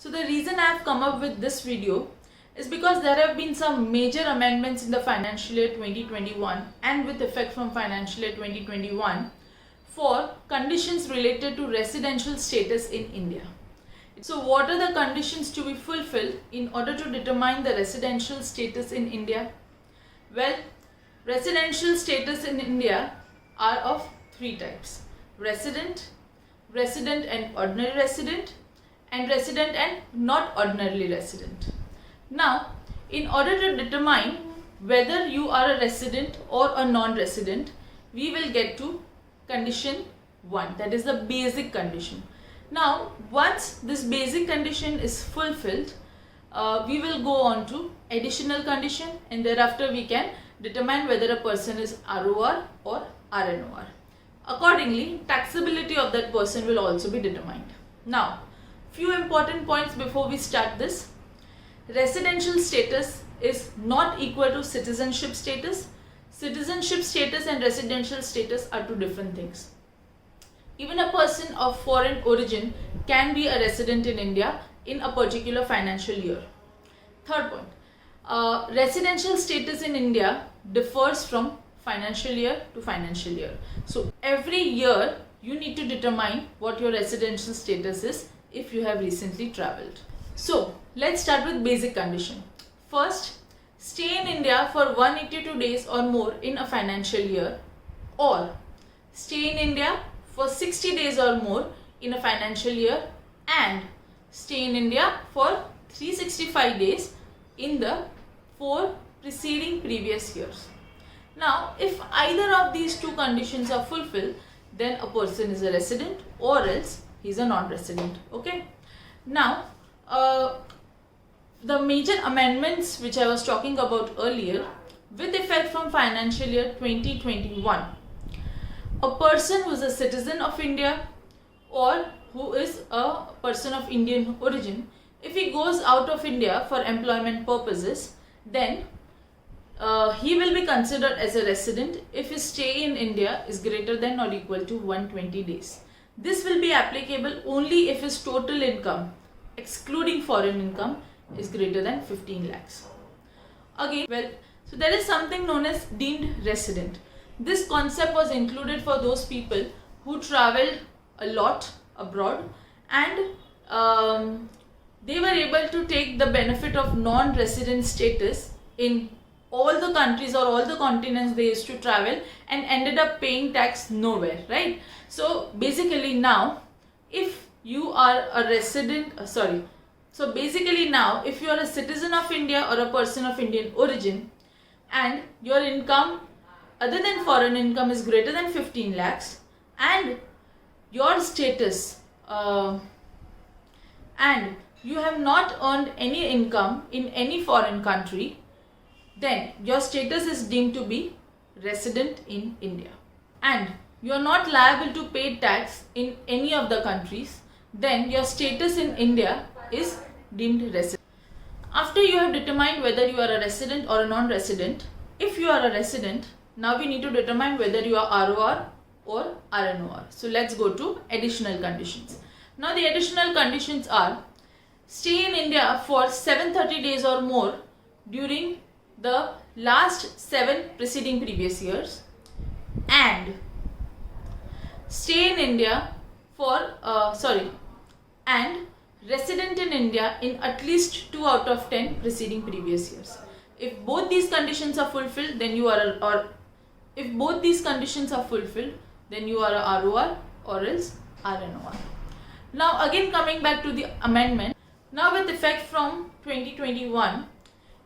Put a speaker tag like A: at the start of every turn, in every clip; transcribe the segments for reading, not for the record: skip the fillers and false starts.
A: So the reason I have come up with this video is because there have been some major amendments in the financial year 2021 and with effect from financial year 2021 for conditions related to residential status in India. So what are the conditions to be fulfilled in order to determine the residential status in India? Well, residential status in India are of three types: resident, resident and ordinary resident, and resident and not ordinarily resident. Now, in order to determine whether you are a resident or a non-resident, we will get to condition 1, that is the basic condition. Now, once this basic condition is fulfilled, we will go on to additional condition, and thereafter we can determine whether a person is ROR or RNOR. Accordingly, taxability of that person will also be determined. Now, few important points before we start this. Residential status is not equal to citizenship status. Citizenship status and residential status are two different things. Even a person of foreign origin can be a resident in India in a particular financial year. Third point, residential status in India differs from financial year to financial year. So every year you need to determine what your residential status is if you have recently travelled. So let's start with basic condition. First, stay in India for 182 days or more in a financial year, or stay in India for 60 days or more in a financial year, and stay in India for 365 days in the 4 preceding previous years. Now, if either of these two conditions are fulfilled, then a person is a resident or else he is a non-resident. Okay. Now, the major amendments which I was talking about earlier, with effect from financial year 2021, a person who is a citizen of India or who is a person of Indian origin, if he goes out of India for employment purposes, then he will be considered as a resident if his stay in India is greater than or equal to 120 days. This will be applicable only if his total income, excluding foreign income, is greater than 15 lakhs. Again, well, so there is something known as deemed resident. This concept was included for those people who travelled a lot abroad and they were able to take the benefit of non-resident status in all the countries or all the continents they used to travel and ended up paying tax nowhere, right? So basically now, if you are a resident, so basically now, if you are a citizen of India or a person of Indian origin and your income other than foreign income is greater than 15 lakhs and your status and you have not earned any income in any foreign country, then your status is deemed to be resident in India and you are not liable to pay tax in any of the countries, then your status in India is deemed resident. After you have determined whether you are a resident or a non-resident, if you are a resident, now we need to determine whether you are ROR or RNOR. So let's go to additional conditions. Now the additional conditions are: stay in India for 730 days or more during the last 7 preceding previous years, and stay in India for and resident in India in at least 2 out of 10 preceding previous years. If both these conditions are fulfilled, then you are if both these conditions are fulfilled, then you are a ROR or else RNOR. Now again, coming back to the amendment, now with effect from 2021,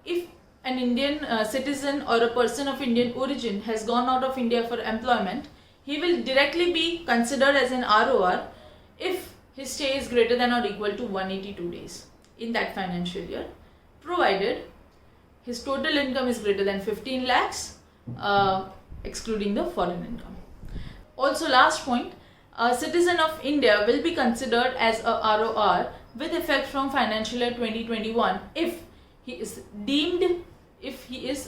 A: if an Indian citizen or a person of Indian origin has gone out of India for employment, he will directly be considered as an ROR if his stay is greater than or equal to 182 days in that financial year, provided his total income is greater than 15 lakhs, excluding the foreign income. Also, last point, a citizen of India will be considered as a ROR with effect from financial year 2021 if he is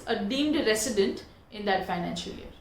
A: a deemed resident in that financial year.